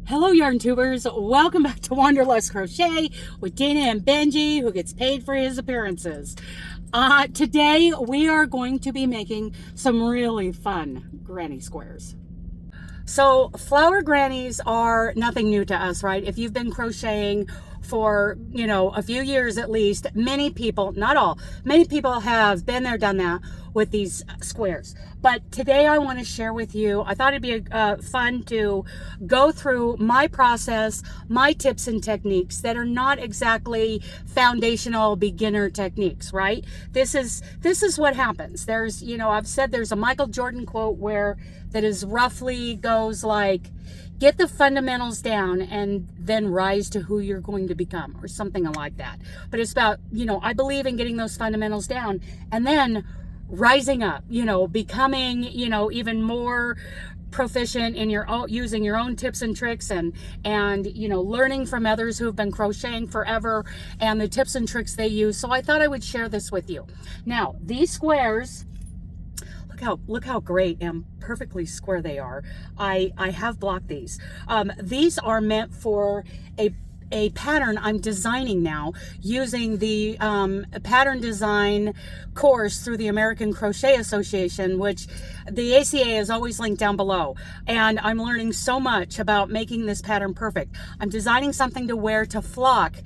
Hello YarnTubers, welcome back to Wanderlust Crochet with Dana and Benji, who gets paid for his appearances. Today we are going to be making some really fun granny squares. So flower grannies are nothing new to us, right? If you've been crocheting for, a few years at least, many people, not all, many people have been there, done that with these squares. But today I want to share with you, I thought it'd be fun to go through my process, my tips and techniques that are not exactly foundational beginner techniques, right? This is what happens. There's, I've said there's a Michael Jordan quote that is roughly goes like, get the fundamentals down and then rise to who you're going to become, or something like that. But it's about, I believe in getting those fundamentals down and then rising up, becoming, even more proficient in your own, using your own tips and tricks and learning from others who have been crocheting forever and the tips and tricks they use. So I thought I would share this with you. Now, these squares, look how great and perfectly square they are. I have blocked these. These are meant for a pattern I'm designing now using the pattern design course through the American Crochet Association, which the ACA is always linked down below. And I'm learning so much about making this pattern perfect. I'm designing something to wear to Flock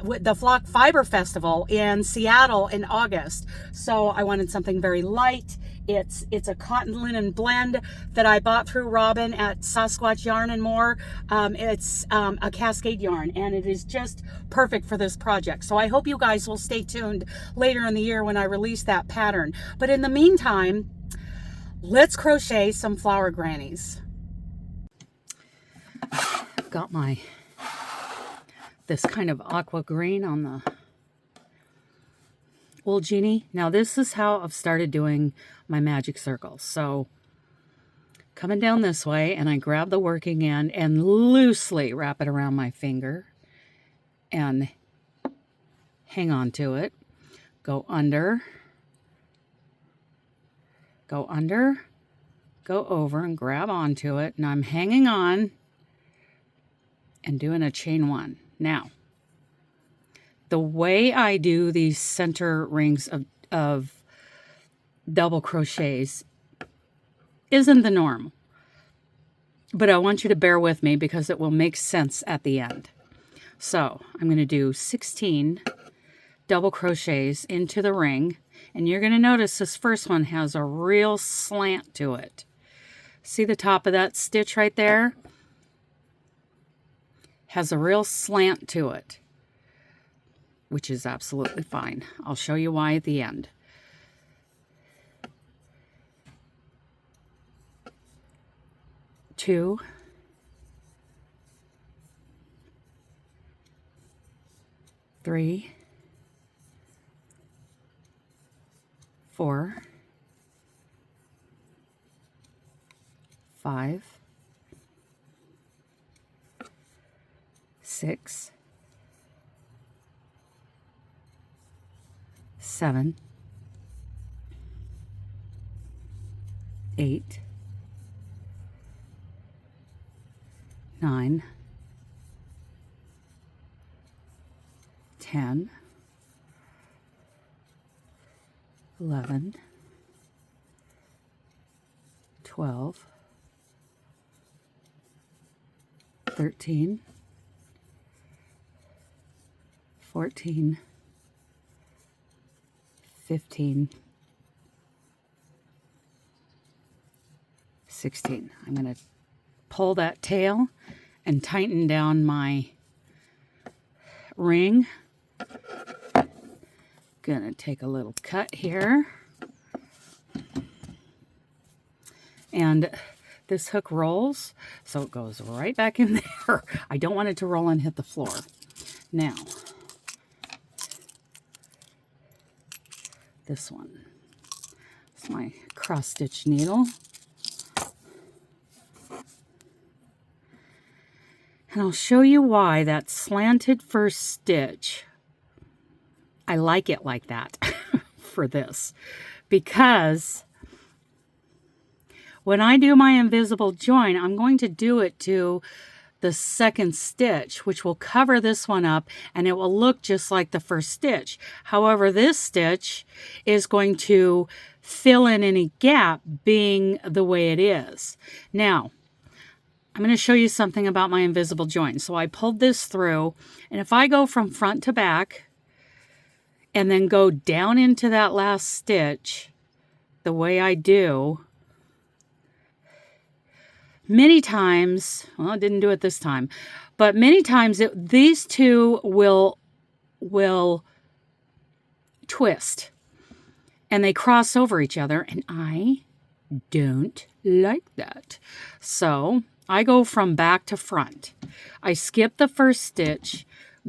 with the Flock Fiber Festival in Seattle in August. So I wanted something very light. It's a cotton linen blend that I bought through Robin at Sasquatch Yarn and More. It's a Cascade yarn, and it is just perfect for this project. So I hope you guys will stay tuned later in the year when I release that pattern. But in the meantime, let's crochet some flower grannies. I've got this kind of aqua green on the Wool Genie. Now this is how I've started doing my magic circles. So coming down this way, and I grab the working end and loosely wrap it around my finger and hang on to it. Go under, go over and grab onto it, and I'm hanging on and doing a chain one. Now, the way I do these center rings of double crochets isn't the norm, but I want you to bear with me because it will make sense at the end. So I'm going to do 16 double crochets into the ring, and you're going to notice this first one has a real slant to it. See the top of that stitch right there? Has a real slant to it, which is absolutely fine. I'll show you why at the end. Two, three, 4, 5, 6, 7, 8, 9, 10, 11, 12, 13, 14, 15, 16. I'm going to pull that tail and tighten down my ring. Gonna take a little cut here. And this hook rolls, so it goes right back in there. I don't want it to roll and hit the floor. Now, this one. It's my cross stitch needle. And I'll show you why that slanted first stitch, I like it like that for this. Because when I do my invisible join, I'm going to do it to the second stitch, which will cover this one up, and it will look just like the first stitch. However, this stitch is going to fill in any gap being the way it is. Now, I'm going to show you something about my invisible join. So I pulled this through, and if I go from front to back and then go down into that last stitch the way I do, many times, well, I didn't do it this time, but many times these two will twist and they cross over each other, and I don't like that. So I go from back to front. I skip the first stitch,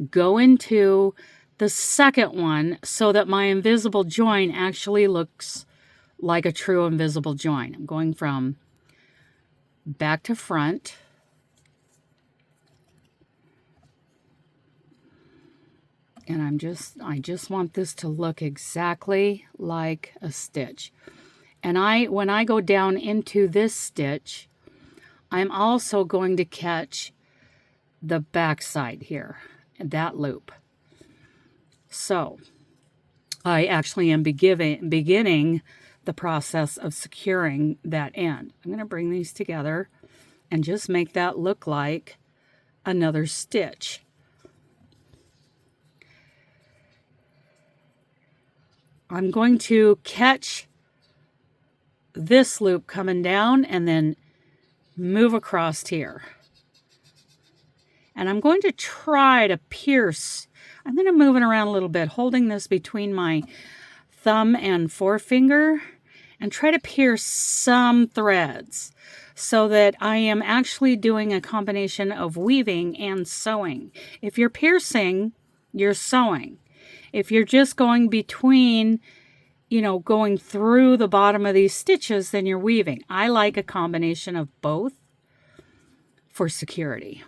go into the second one so that my invisible join actually looks like a true invisible join. I'm going from back to front, and I just want this to look exactly like a stitch. And when I go down into this stitch, I'm also going to catch the back side here, that loop. So I actually am beginning the process of securing that end. I'm going to bring these together and just make that look like another stitch. I'm going to catch this loop coming down and then move across here. And I'm going to try to pierce. I'm going to move it around a little bit, holding this between my thumb and forefinger, and try to pierce some threads so that I am actually doing a combination of weaving and sewing. If you're piercing, you're sewing. If you're just going between, going through the bottom of these stitches, then you're weaving. I like a combination of both for security.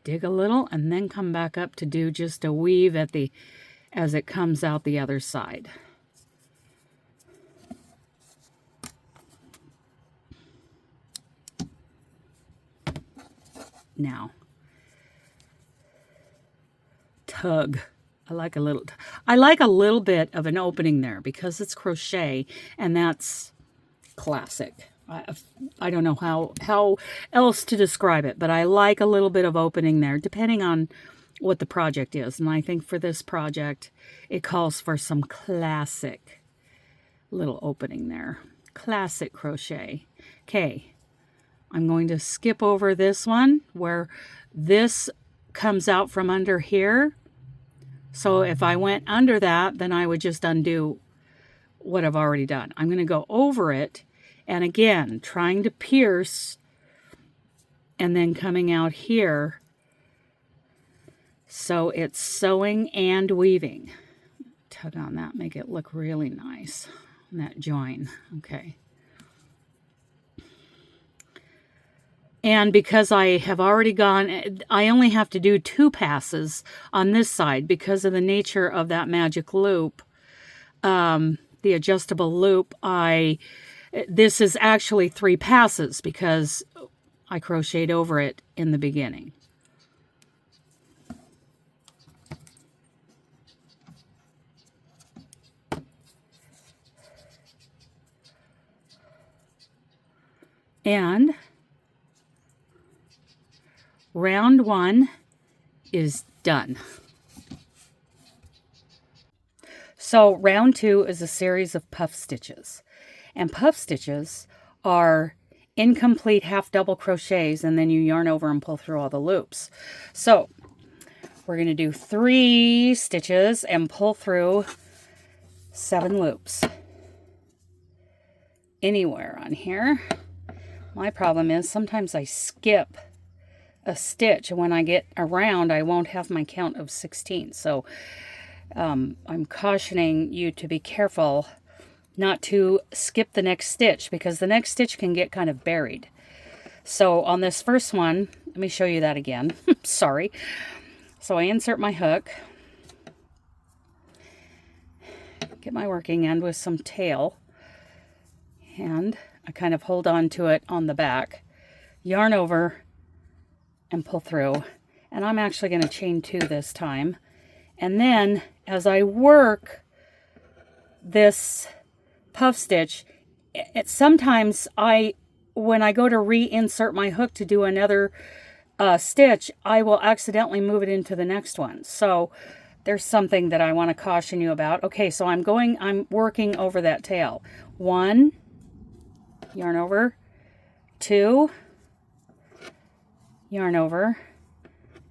Dig a little and then come back up to do just a weave as it comes out the other side. Now, tug. I like a little bit of an opening there because it's crochet, and that's classic. I don't know how else to describe it, but I like a little bit of opening there, depending on what the project is. And I think for this project, it calls for some classic little opening there. Classic crochet. Okay, I'm going to skip over this one where this comes out from under here. So if I went under that, then I would just undo what I've already done. I'm going to go over it. And again, trying to pierce and then coming out here. So it's sewing and weaving. Tug on that, make it look really nice. And that join. Okay. And because I have already gone, I only have to do 2 passes on this side because of the nature of that magic loop, the adjustable loop. This is actually 3 passes because I crocheted over it in the beginning. And round 1 is done. So round 2 is a series of puff stitches. And puff stitches are incomplete half double crochets, and then you yarn over and pull through all the loops. So we're going to do 3 stitches and pull through 7 loops. Anywhere on here. My problem is sometimes I skip a stitch, and when I get around, I won't have my count of 16. So I'm cautioning you to be careful not to skip the next stitch, because the next stitch can get kind of buried. So on this first one, let me show you that again. Sorry. So I insert my hook, get my working end with some tail, and I kind of hold on to it on the back, yarn over, and pull through. And I'm actually going to chain 2 this time. And then as I work this puff stitch, sometimes when I go to reinsert my hook to do another stitch, I will accidentally move it into the next one. So there's something that I want to caution you about. Okay, so I'm working over that tail. 1, yarn over, 2, yarn over,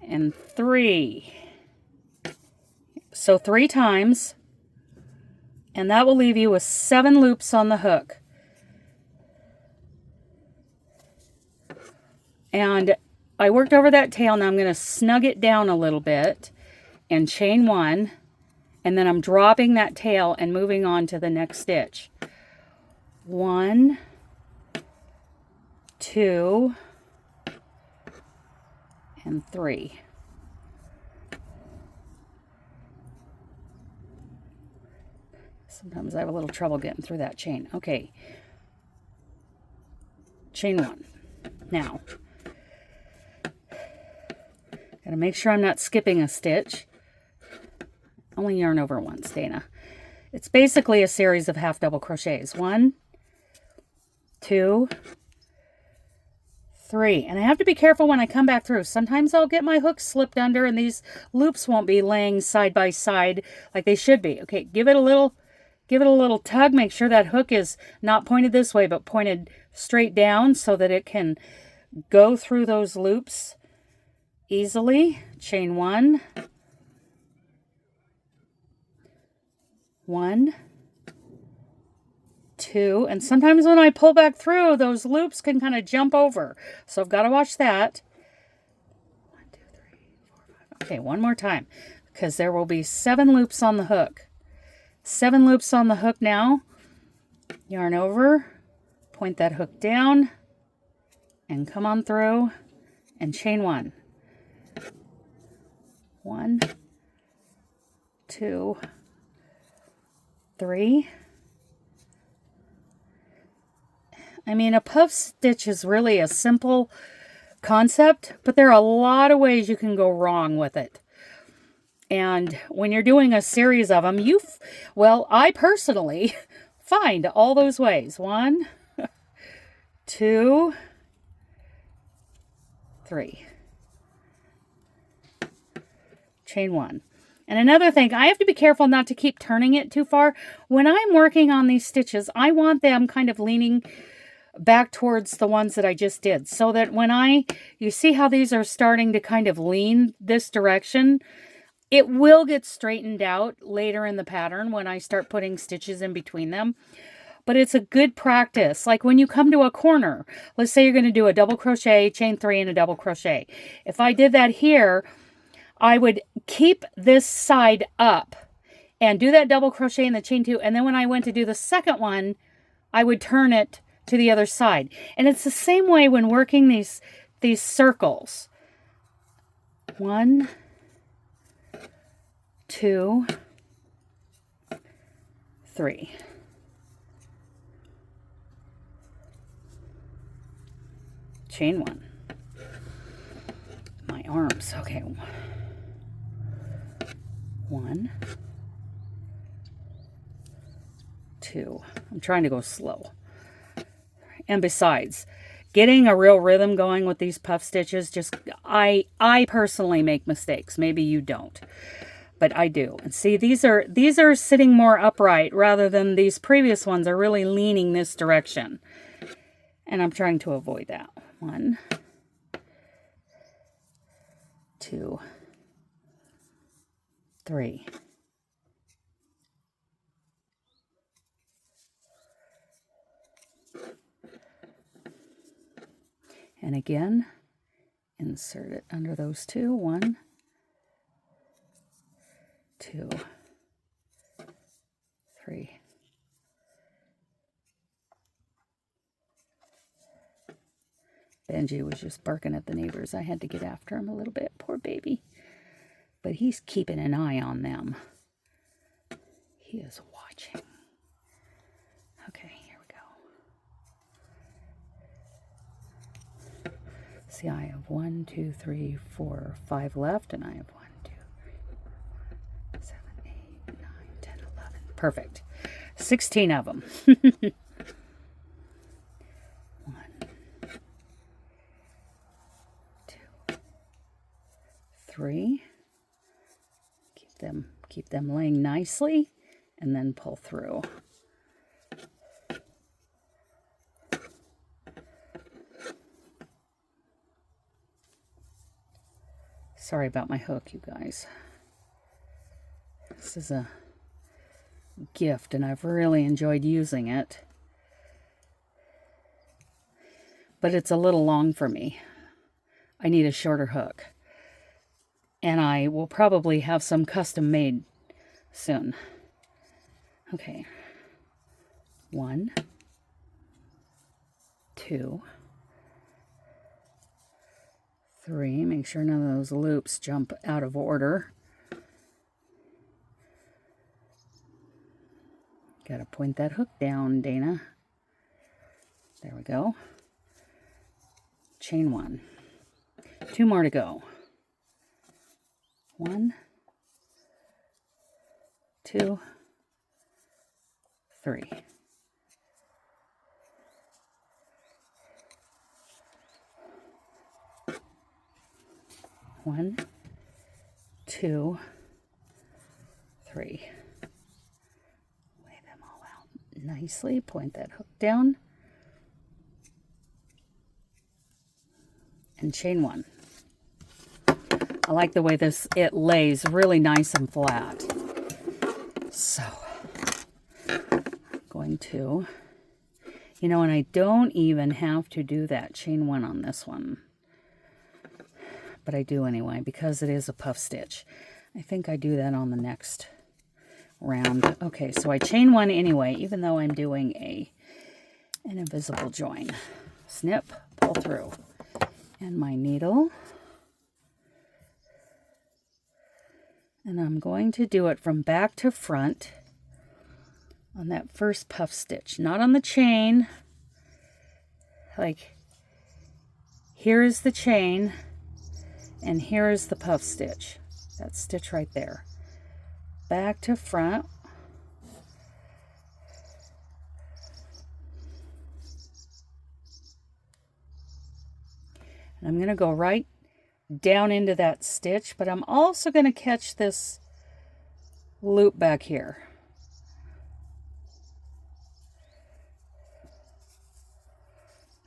and 3. So 3 times, and that will leave you with 7 loops on the hook. And I worked over that tail. Now I'm going to snug it down a little bit and chain 1, and then I'm dropping that tail and moving on to the next stitch. 1, 2, and 3. Sometimes I have a little trouble getting through that chain. Okay. Chain 1. Now, gotta make sure I'm not skipping a stitch. Only yarn over once, Dana. It's basically a series of half double crochets. 1, 2, 3. And I have to be careful when I come back through. Sometimes I'll get my hook slipped under and these loops won't be laying side by side like they should be. Okay, give it a little tug. Make sure that hook is not pointed this way, but pointed straight down so that it can go through those loops easily. Chain 1, 1, 2, and sometimes when I pull back through, those loops can kind of jump over. So I've got to watch that. 1, 2, 3, 4, 5. Okay, one more time, because there will be 7 loops on the hook. 7 loops on the hook now. Yarn over, point that hook down, and come on through, and chain 1. 1, 2, 3. I mean, a puff stitch is really a simple concept, but there are a lot of ways you can go wrong with it. And when you're doing a series of them, well, I personally find all those ways. 1, 2, 3. Chain 1. And another thing, I have to be careful not to keep turning it too far. When I'm working on these stitches, I want them kind of leaning back towards the ones that I just did. So that when you see how these are starting to kind of lean this direction, it will get straightened out later in the pattern when I start putting stitches in between them. But it's a good practice. Like when you come to a corner, let's say you're going to do a double crochet, chain 3, and a double crochet. If I did that here, I would keep this side up and do that double crochet in the chain 2. And then when I went to do the second one, I would turn it to the other side. And it's the same way when working these circles. 1, 2, 3. Chain 1. My arms. Okay. 1, 2. I'm trying to go slow. And besides, getting a real rhythm going with these puff stitches, I personally make mistakes. Maybe you don't, but I do. And see, these are sitting more upright rather than these previous ones are really leaning this direction. And I'm trying to avoid that. 1, 2, 3. And again, insert it under those 2. 1, 2, 3. Benji was just barking at the neighbors. I had to get after him a little bit, poor baby. But he's keeping an eye on them. He is watching. catching. Okay, here we go. See, I have 1, 2, 3, 4, 5 left, and I have 1, 2, 3, 4, 5, 7, 8, 9, 10, 11. Perfect. 16 of them. 1, 2, 3. Keep them laying nicely, and then pull through. Sorry about my hook, you guys. This is a gift, and I've really enjoyed using it. But it's a little long for me. I need a shorter hook. And I will probably have some custom made soon. Okay. 1, 2, 3. Make sure none of those loops jump out of order. Gotta point that hook down, Dana. There we go. Chain 1. 2 more to go. 1, 2, 3. 1, 2, 3. Lay them all out nicely. Point that hook down. And chain 1. I like the way it lays really nice and flat. So, I'm going to, and I don't even have to do that chain 1 on this one. But I do anyway, because it is a puff stitch. I think I do that on the next round. Okay, so I chain 1 anyway, even though I'm doing an invisible join. Snip, pull through. And my needle. And I'm going to do it from back to front on that first puff stitch, not on the chain. Like, here is the chain, and here is the puff stitch. That stitch right there. Back to front. And I'm going to go right down into that stitch, but I'm also going to catch this loop back here.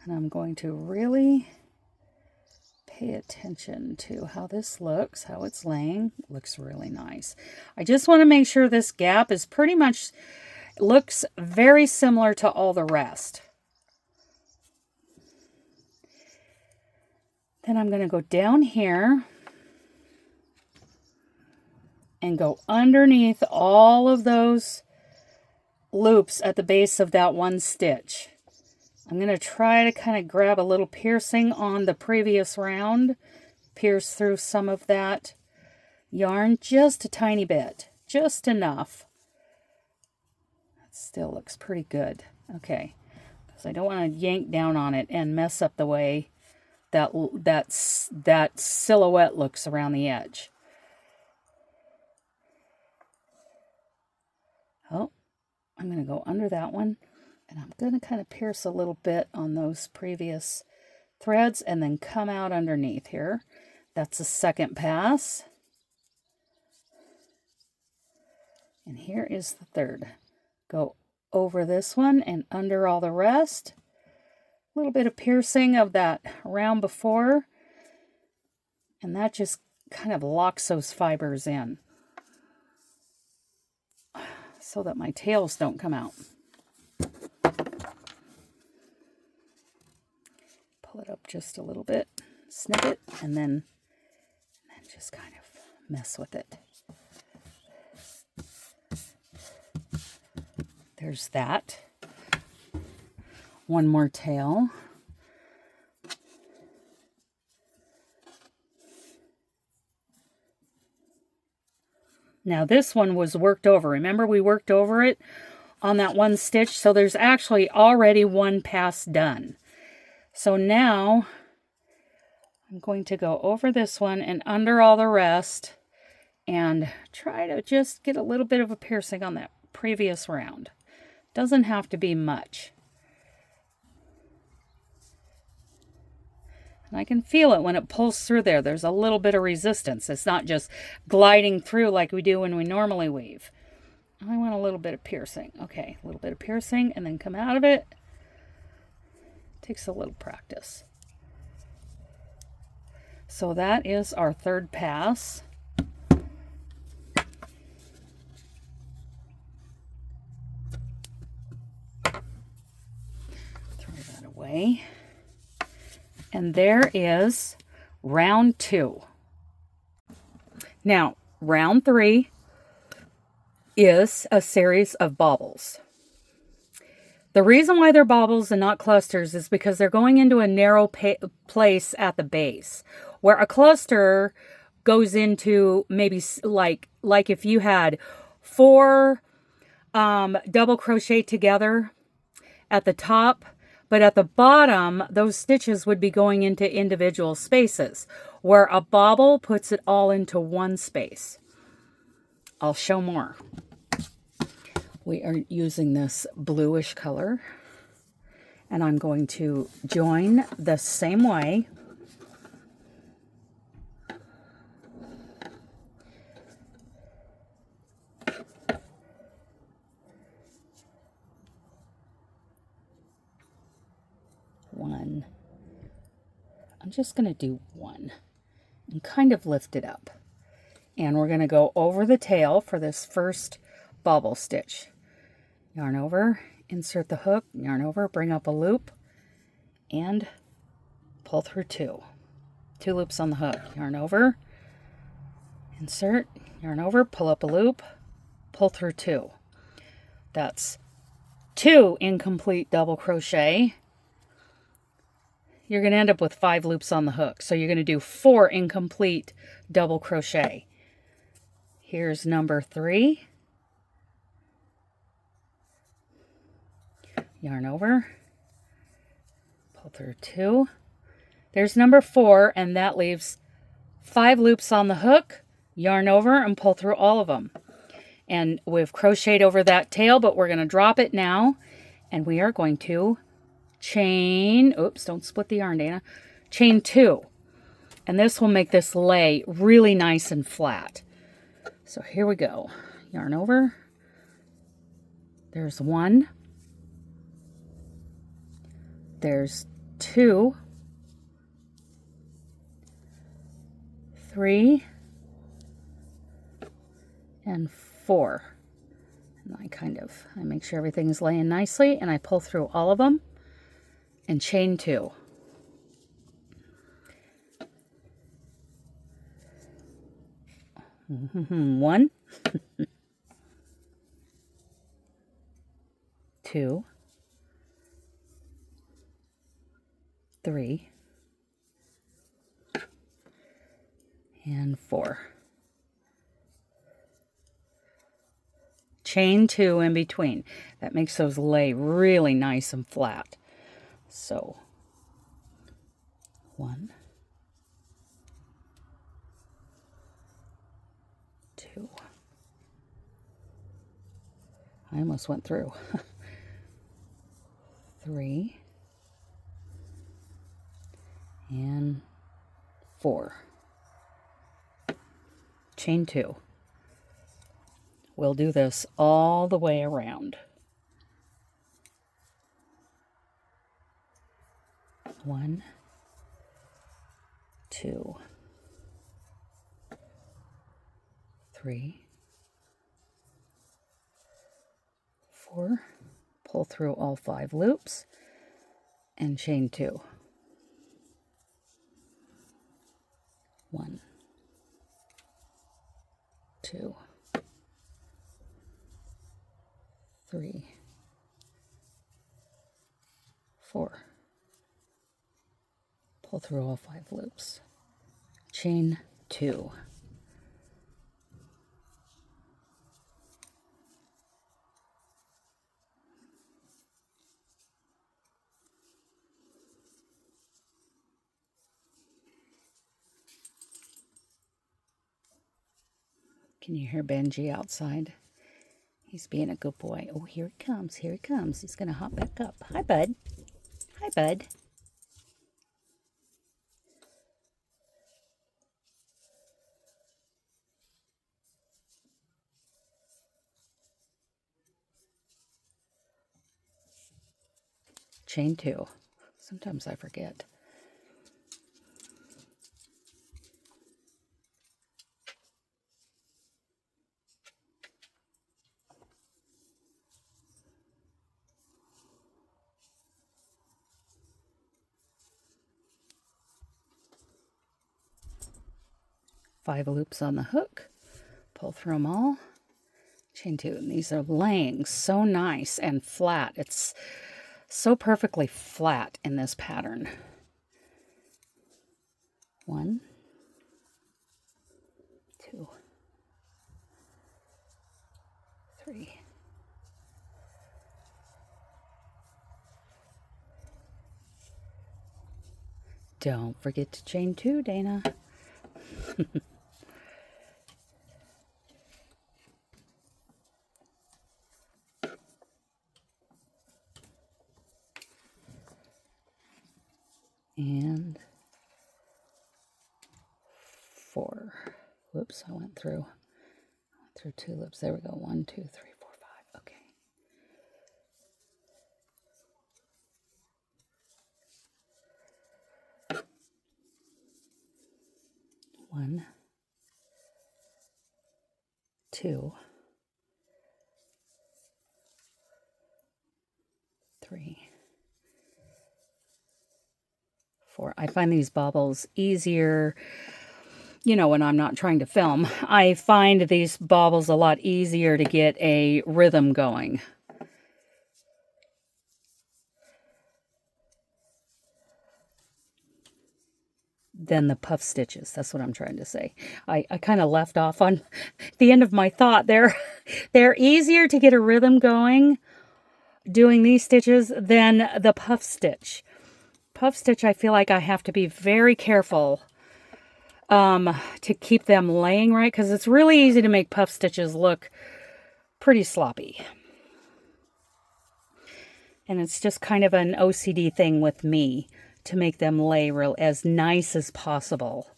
And I'm going to really pay attention to how this looks, how it's laying. It looks really nice. I just want to make sure this gap is pretty much, looks very similar to all the rest. Then I'm going to go down here and go underneath all of those loops at the base of that one stitch. I'm going to try to kind of grab a little piercing on the previous round, pierce through some of that yarn just a tiny bit, just enough. That still looks pretty good. Okay, because I don't want to yank down on it and mess up the way that silhouette looks around the edge. Oh, I'm going to go under that one, and I'm going to kind of pierce a little bit on those previous threads and then come out underneath here. That's a second pass. And here is the third. Go over this one and under all the rest. A little bit of piercing of that round before, and that just kind of locks those fibers in so that my tails don't come out. Pull it up just a little bit, snip it, and then just kind of mess with it. There's that. One more tail. Now this one was worked over. Remember we worked over it on that one stitch? So there's actually already one pass done. So now I'm going to go over this one and under all the rest and try to just get a little bit of a piercing on that previous round. Doesn't have to be much. And I can feel it when it pulls through there. There's a little bit of resistance. It's not just gliding through like we do when we normally weave. I want a little bit of piercing. Okay, a little bit of piercing and then come out of it. Takes a little practice. So that is our third pass. Throw that away. And there is round 2. Now, round 3 is a series of baubles. The reason why they're baubles and not clusters is because they're going into a narrow place at the base, where a cluster goes into maybe like if you had 4 double crochet together at the top, but at the bottom, those stitches would be going into individual spaces, where a bauble puts it all into one space. I'll show more. We are using this bluish color, and I'm going to join the same way. One. I'm just going to do one and kind of lift it up. And we're going to go over the tail for this first bauble stitch. Yarn over, insert the hook, yarn over, bring up a loop, and pull through 2. 2 loops on the hook. Yarn over, insert, yarn over, pull up a loop, pull through 2. That's 2 incomplete double crochet. You're going to end up with 5 loops on the hook. So you're going to do 4 incomplete double crochet. Here's number 3. Yarn over, pull through 2. There's number 4, and that leaves 5 loops on the hook. Yarn over and pull through all of them. And we've crocheted over that tail, but we're going to drop it now, and we are going to chain, oops, don't split the yarn, Dana, chain 2. And this will make this lay really nice and flat. So here we go. Yarn over. There's 1. There's 2. 3. And 4. And I make sure everything's laying nicely, and I pull through all of them. And chain 2. One, 2, 3, and 4. Chain 2 in between. That makes those lay really nice and flat. So 1, 2. I almost went through. 3 and 4. Chain 2. We'll do this all the way around. 1, 2, 3, 4, pull through all 5 loops, and chain 2. 1, 2, 3, 4. Pull through all 5 loops. Chain 2. Can you hear Benji outside? He's being a good boy. Oh, here he comes. Here he comes. He's going to hop back up. Hi, bud. Hi, bud. Chain 2. Sometimes I forget. Five loops on the hook, pull through them all, chain 2. And these are laying so nice and flat. It's so perfectly flat in this pattern. 1, 2, 3. Don't forget to chain 2, Dana. And 4. Whoops, I went through 2 loops. There we go. 1, 2, 3, 4, 5. Okay. One, 2, 3, 4. I find these baubles easier, you know, when I'm not trying to film. I find these baubles a lot easier to get a rhythm going. Than the puff stitches. That's what I'm trying to say. I kind of left off on the end of my thought. They're easier to get a rhythm going doing these stitches than the puff stitch. Puff stitch, I feel like I have to be very careful to keep them laying right, because it's really easy to make puff stitches look pretty sloppy. And it's just kind of an OCD thing with me to make them lay real as nice as possible.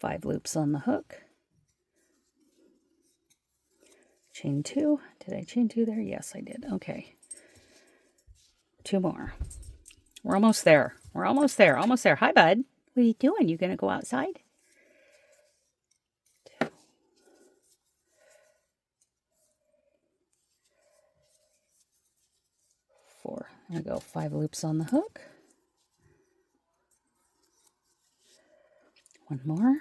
Five loops on the hook. Chain 2. Did I chain 2 there? Yes, I did. Okay. 2 more. We're almost there. We're almost there. Almost there. Hi, bud. What are you doing? You gonna go outside? 2. 4. There we go. 5 loops on the hook. 1 more.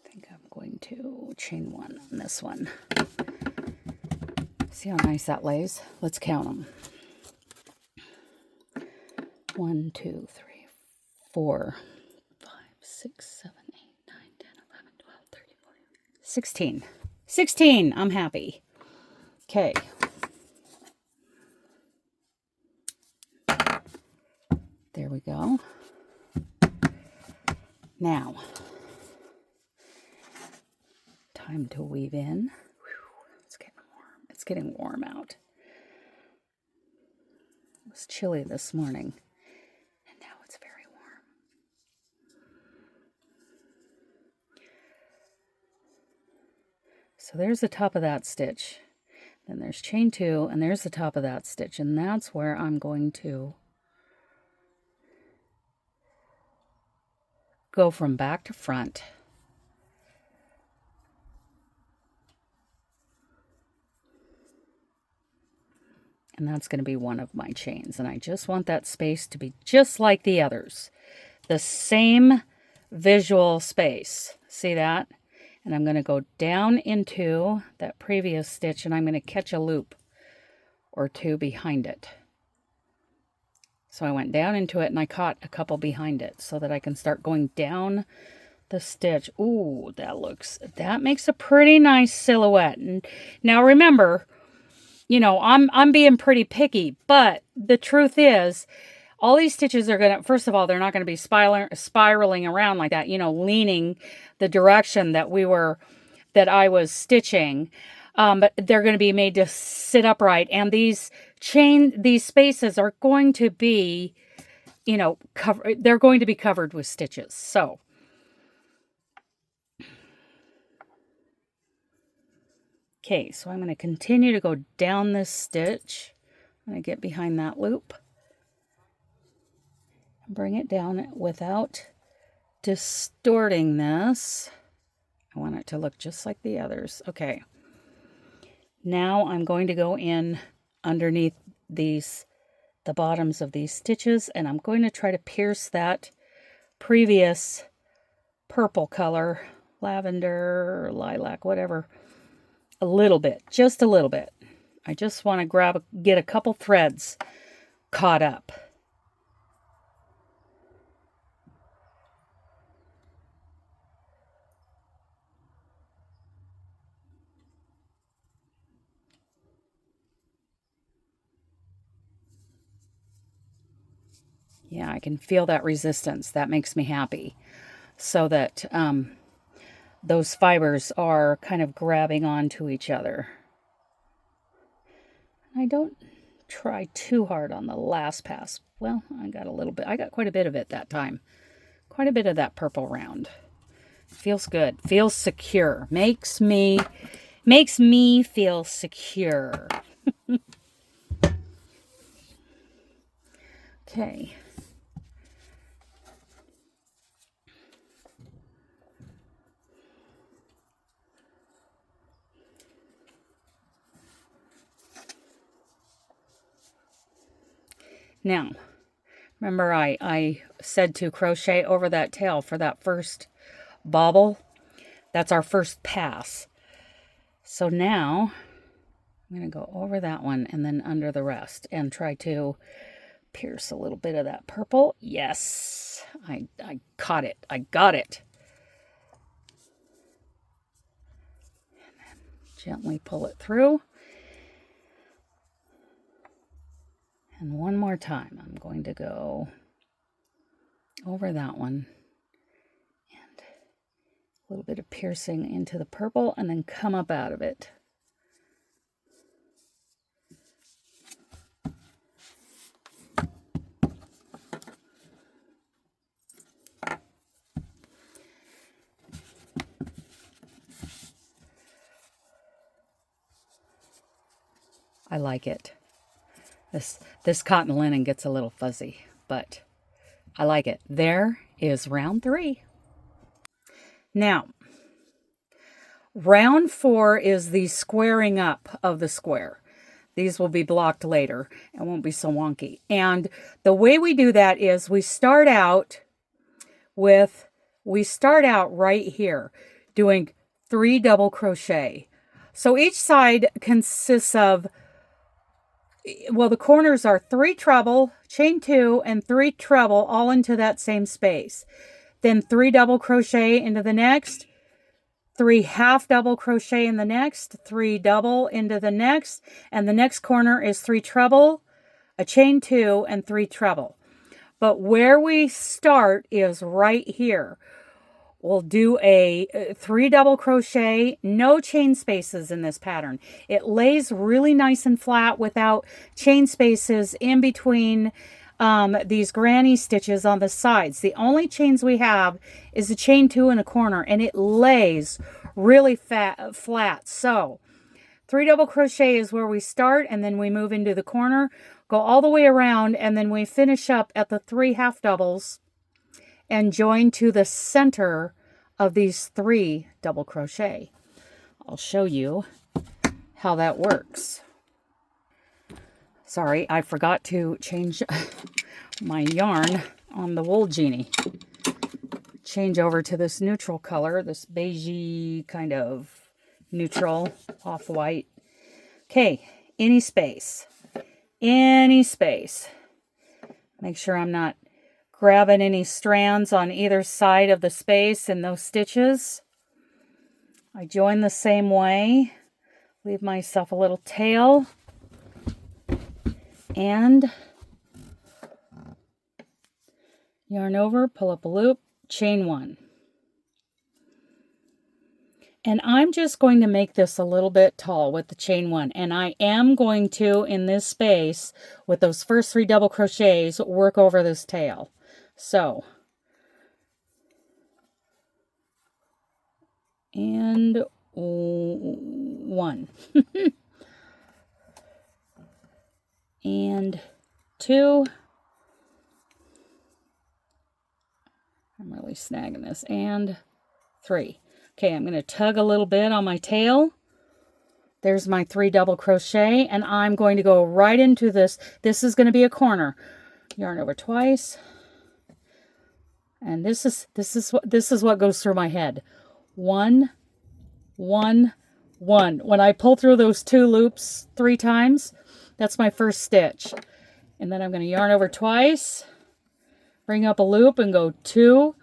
I think I'm going to chain 1 on this one. See how nice that lays? Let's count them. 1, 2, 3, 4, 5, 6, 7, 8, 9, 10, 11, 12, 13, 14, 16. 16. I'm happy. Okay. There we go. Now, time to weave in. It's getting warm. It's getting warm out. It was chilly this morning, and now it's very warm. So there's the top of that stitch. Then there's chain 2, and there's the top of that stitch, and that's where I'm going to go from back to front. And that's going to be one of my chains. And I just want that space to be just like the others. The same visual space. See that? And I'm going to go down into that previous stitch, and I'm going to catch a loop or 2 behind it. So I went down into it and I caught a couple behind it so that I can start going down the stitch. Ooh, that makes a pretty nice silhouette. And now remember, you know, I'm being pretty picky, but the truth is, all these stitches are going to, first of all, they're not going to be spiraling around like that, you know, leaning the direction that I was stitching. But they're going to be made to sit upright. And these spaces are going to be, you know, they're going to be covered with stitches. So, okay, so I'm going to continue to go down this stitch. I'm going to get behind that loop. Bring it down without distorting this. I want it to look just like the others. Okay. Now I'm going to go in underneath the bottoms of these stitches, and I'm going to try to pierce that previous purple color, lavender, lilac, whatever, a little bit, just a little bit. I just want to get a couple threads caught up. Yeah, I can feel that resistance. That makes me happy. So that those fibers are kind of grabbing onto each other. I don't try too hard on the last pass. Well, I got quite a bit of it that time. Quite a bit of that purple round. Feels good. Feels secure. Makes me feel secure. Okay. Now, remember I said to crochet over that tail for that first bobble? That's our first pass. So now I'm going to go over that one and then under the rest and try to pierce a little bit of that purple. Yes, I caught it. I got it. And then gently pull it through. And one more time, I'm going to go over that one and a little bit of piercing into the purple and then come up out of it. I like it. This cotton linen gets a little fuzzy, but I like it. There is round 3. Now, round 4 is the squaring up of the square. These will be blocked later and won't be so wonky. And the way we do that is we start out right here doing 3 double crochet. So each side consists of, well, the corners are 3 treble, chain 2, and 3 treble all into that same space. Then 3 double crochet into the next, 3 half double crochet in the next, 3 double into the next, and the next corner is 3 treble, a chain 2, and 3 treble. But where we start is right here. We'll do a 3 double crochet, no chain spaces in this pattern. It lays really nice and flat without chain spaces in between these granny stitches on the sides. The only chains we have is a chain 2 in a corner, and it lays really flat. So 3 double crochet is where we start, and then we move into the corner, go all the way around, and then we finish up at the 3 half doubles and join to the center of these 3 double crochet. I'll show you how that works. Sorry, I forgot to change my yarn on the wool genie. Change over to this neutral color, this beigey kind of neutral off-white. Okay, any space. Make sure I'm not grabbing any strands on either side of the space in those stitches. I join the same way. Leave myself a little tail. And yarn over, pull up a loop, chain 1. And I'm just going to make this a little bit tall with the chain 1. And I am going to, in this space, with those first 3 double crochets, work over this tail. So, and 1. And 2. I'm really snagging this. And 3. Okay, I'm going to tug a little bit on my tail. There's my 3 double crochet, and I'm going to go right into this. This is going to be a corner. Yarn over twice. And this is what goes through my head. 1, 1, 1. When I pull through those 2 loops 3 times, that's my first stitch. And then I'm going to yarn over twice, bring up a loop and go 2,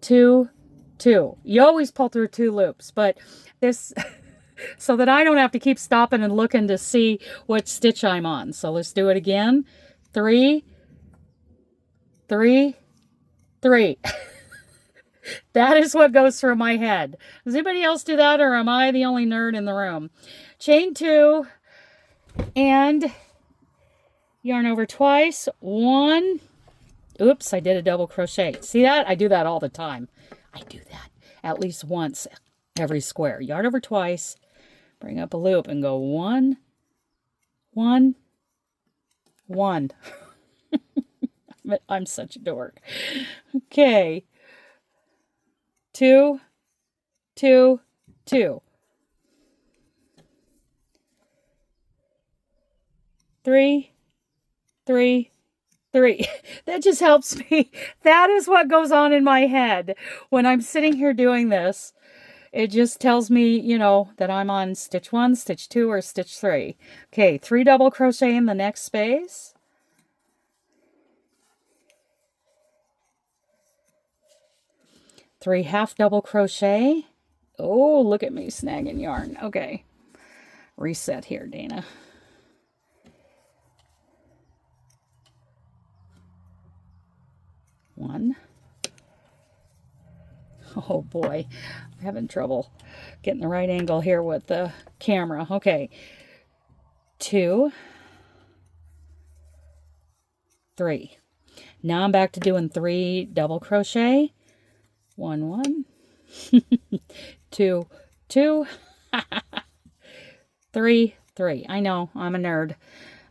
2, 2. You always pull through 2 loops, but this, so that I don't have to keep stopping and looking to see what stitch I'm on. So let's do it again. 3, 3, 3. That is what goes through my head. Does anybody else do that, or am I the only nerd in the room? Chain 2 and yarn over twice. 1. Oops, I did a double crochet. See that? I do that all the time. I do that at least once every square. Yarn over twice, bring up a loop and go 1, 1, 1. I'm such a dork. Okay. 2, 2, 2. 3, 3, 3. That just helps me. That is what goes on in my head when I'm sitting here doing this. It just tells me, you know, that I'm on stitch 1, stitch 2, or stitch 3. Okay, 3 double crochet in the next space. 3 half double crochet. Oh, look at me snagging yarn. Okay, reset here, Dana. 1. Oh boy, I'm having trouble getting the right angle here with the camera. Okay, 2, 3. Now I'm back to doing 3 double crochet. 1, 1, 2, 2, 3, 3. I know, I'm a nerd.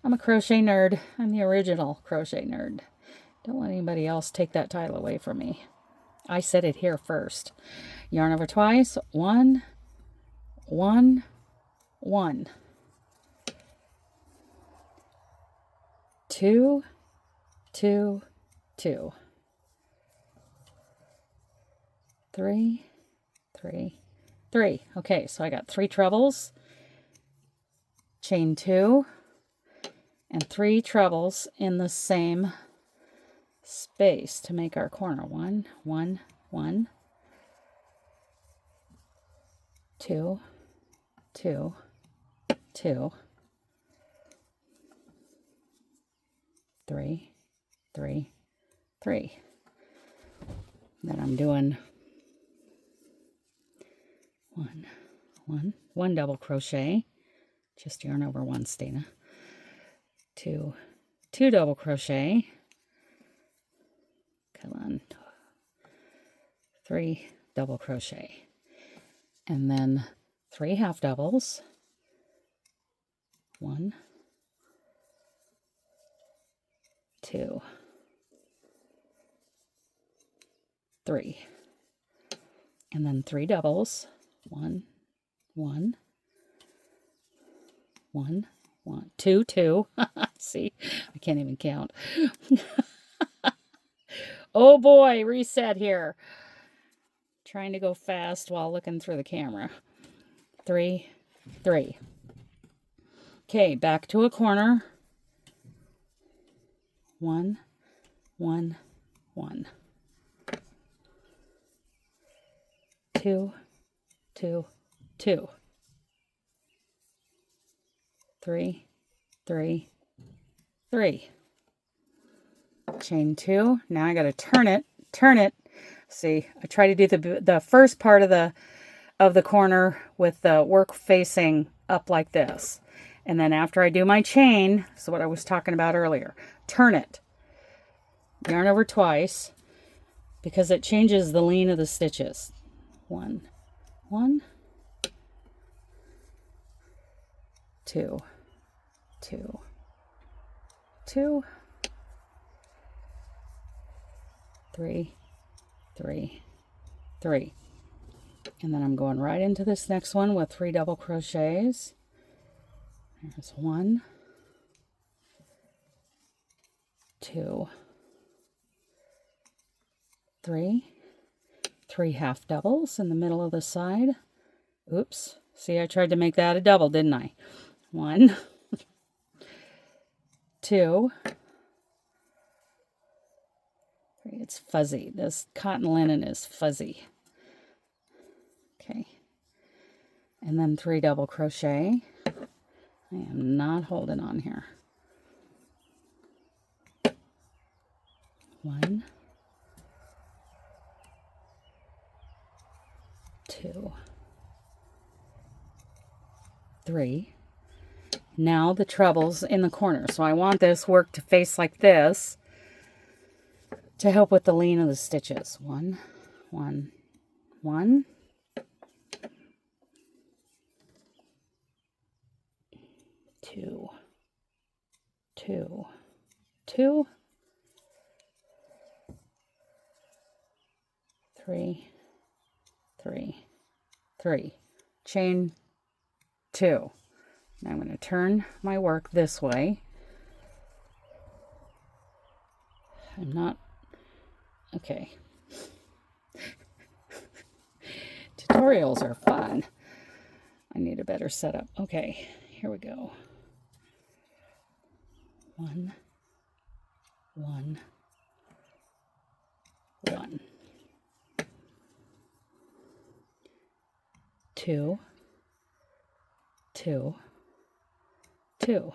I'm a crochet nerd. I'm the original crochet nerd. Don't let anybody else take that title away from me. I said it here first. Yarn over twice. 1, 1, 1. 2, 2, 2. 3, 3, 3. Okay, so I got 3 trebles, chain 2, and 3 trebles in the same space to make our corner. 1, 1, 1, 2, 2, 2, 3, 3, 3. Then I'm doing 1, 1, 1 double crochet, just yarn over once, Dana. 2, 2 double crochet. Come on. 3 double crochet. And then 3 half doubles. 1, 2, 3. And then 3 doubles. 1, 1, 1, 1, 2, 2. See, I can't even count. Oh boy, reset here. Trying to go fast while looking through the camera. 3, 3. Okay, back to a corner. 1, 1, 1, 2, 2, 2, 3, 3, 3. Chain 2. Now I got to turn it. See, I try to do the first part of the corner with the work facing up like this. And then after I do my chain, so what I was talking about earlier, turn it. Yarn over twice because it changes the lean of the stitches. 1, 1, 2, 2, 2, 3, 3, 3. And then I'm going right into this next one with 3 double crochets. There's 1, 2, 3, 3 half doubles in the middle of the side. Oops. See, I tried to make that a double, didn't I? 1, 2, 3. It's fuzzy. This cotton linen is fuzzy. Okay. And then 3 double crochet. I am not holding on here. 1, 2, 3. Now the trebles in the corner. So I want this work to face like this to help with the lean of the stitches. 1, 1, 1. 2, 2, 2, 3, 3, 3. Chain 2. Now I'm going to turn my work this way. I'm not, okay. Tutorials are fun. I need a better setup. Okay, here we go. 1, 1, 1. 2, 2, 2.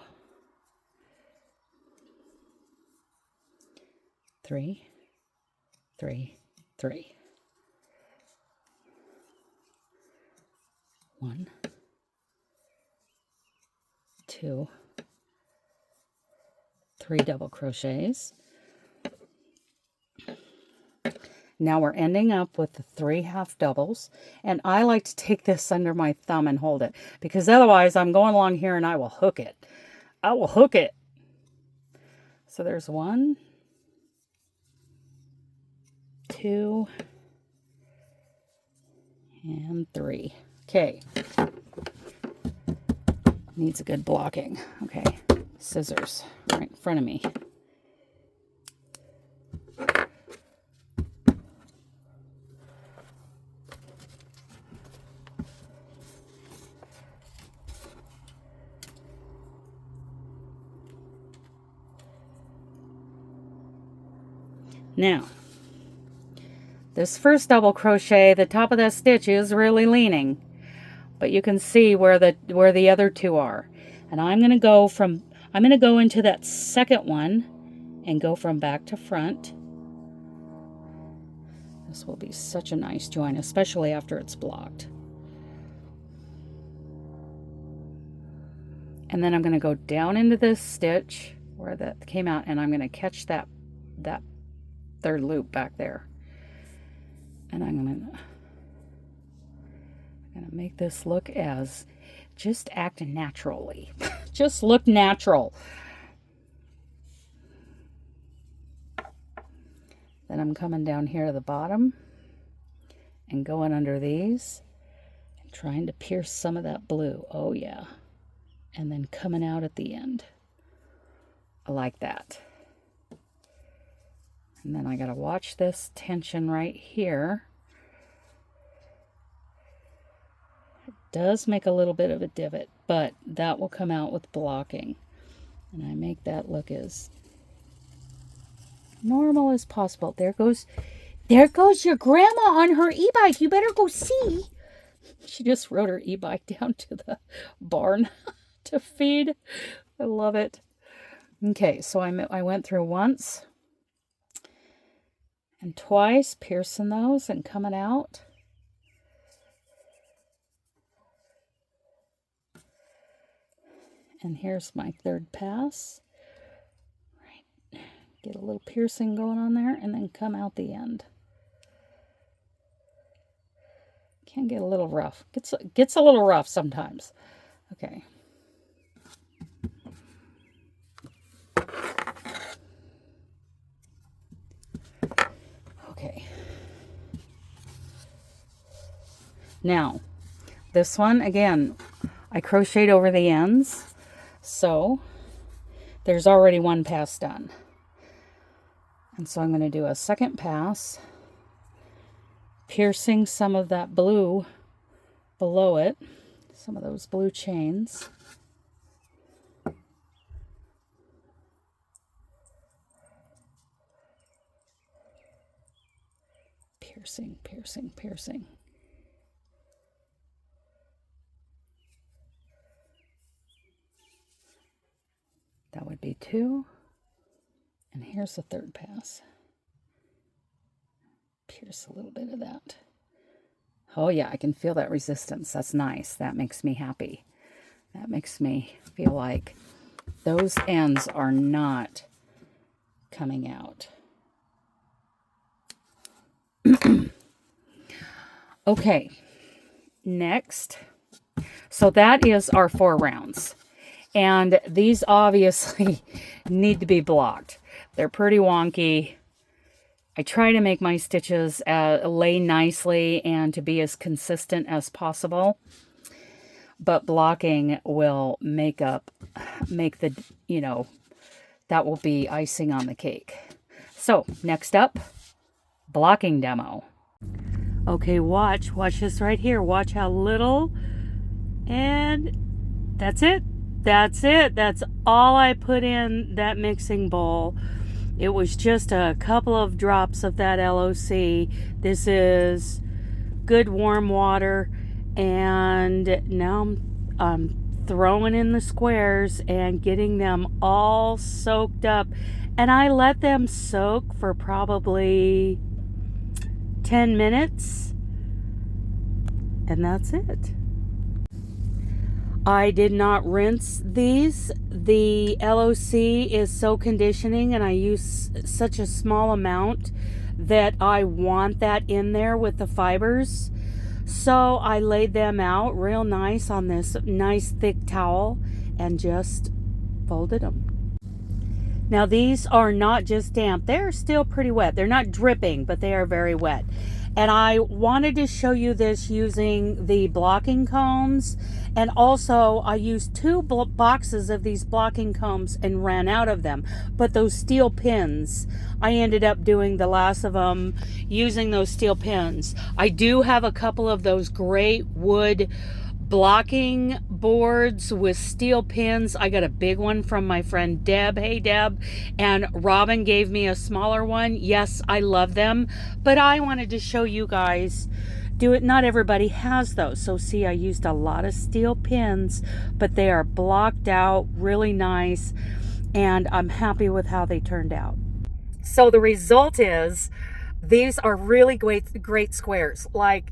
3, 3, 3. 1, 2, 3 double crochets. Now we're ending up with the 3 half doubles, and I like to take this under my thumb and hold it because otherwise I'm going along here and I will hook it. I will hook it. So there's 1, 2, and 3. Okay. Needs a good blocking. Okay. Scissors right in front of me. Now, this first double crochet, the top of that stitch is really leaning, but you can see where the other 2 are. And I'm going to go into that second one and go from back to front. This will be such a nice join, especially after it's blocked. And then I'm going to go down into this stitch where that came out, and I'm going to catch that third loop back there. And I'm going to make this look as just acting naturally. Just look natural. Then I'm coming down here to the bottom and going under these and trying to pierce some of that blue. Oh yeah. And then coming out at the end. I like that. And then I got to watch this tension right here. It does make a little bit of a divot, but that will come out with blocking. And I make that look as normal as possible. There goes your grandma on her e-bike. You better go see. She just rode her e-bike down to the barn to feed. I love it. Okay, so I went through once and twice, piercing those and coming out. And here's my third pass. Right. Get a little piercing going on there and then come out the end. Can get a little rough. Gets a little rough sometimes. Okay. Okay. Now, this one, again, I crocheted over the ends. So, there's already one pass done. And so I'm going to do a second pass, piercing some of that blue below it, some of those blue chains. Piercing, piercing, piercing. That would be 2. And here's the third pass. Pierce a little bit of that. Oh yeah, I can feel that resistance. That's nice. That makes me happy. That makes me feel like those ends are not coming out. Okay, next. So that is our 4 rounds. And these obviously need to be blocked. They're pretty wonky. I try to make my stitches lay nicely and to be as consistent as possible. But blocking will make the, you know, that will be icing on the cake. So, next up, blocking demo. Okay, watch this right here. Watch how little, and that's it. That's it. That's all I put in that mixing bowl. It was just a couple of drops of that L.O.C. This is good warm water. And now I'm throwing in the squares and getting them all soaked up. And I let them soak for probably 10 minutes. And that's it. I did not rinse these. The L.O.C. is so conditioning and I use such a small amount that I want that in there with the fibers. So I laid them out real nice on this nice thick towel and just folded them. Now these are not just damp, they're still pretty wet. They're not dripping, but they are very wet. And I wanted to show you this using the blocking combs. And also I used 2 boxes of these blocking combs and ran out of them. But those steel pins, I ended up doing the last of them using those steel pins. I do have a couple of those great wood blocking boards with steel pins. I got a big one from my friend Deb. Hey Deb. And Robin gave me a smaller one. Yes, I love them, but I wanted to show you guys do it. Not everybody has those. So see, I used a lot of steel pins, but they are blocked out really nice and I'm happy with how they turned out. So the result is these are really great squares. Like,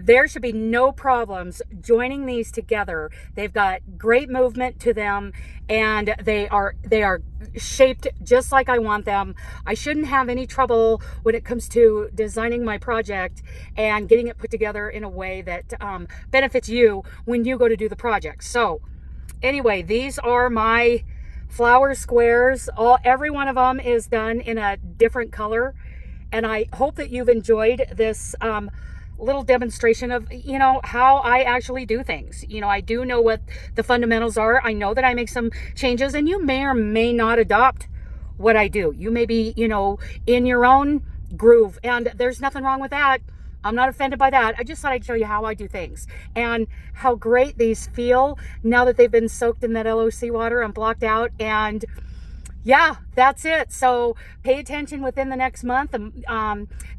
there should be no problems joining these together. They've got great movement to them and they are shaped just like I want them. I shouldn't have any trouble when it comes to designing my project and getting it put together in a way that benefits you when you go to do the project. So anyway, these are my flower squares. Every one of them is done in a different color. And I hope that you've enjoyed this little demonstration of, you know, how I actually do things. You know, I do know what the fundamentals are. I know that I make some changes and you may or may not adopt what I do. You may be, you know, in your own groove and there's nothing wrong with that. I'm not offended by that. I just thought I'd show you how I do things and how great these feel now that they've been soaked in that L.O.C. water and blocked out. And yeah, that's it. So pay attention within the next month.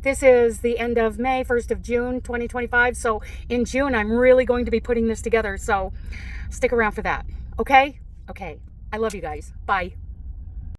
This is the end of May, 1st of June, 2025. So in June, I'm really going to be putting this together. So stick around for that. Okay? Okay. I love you guys. Bye.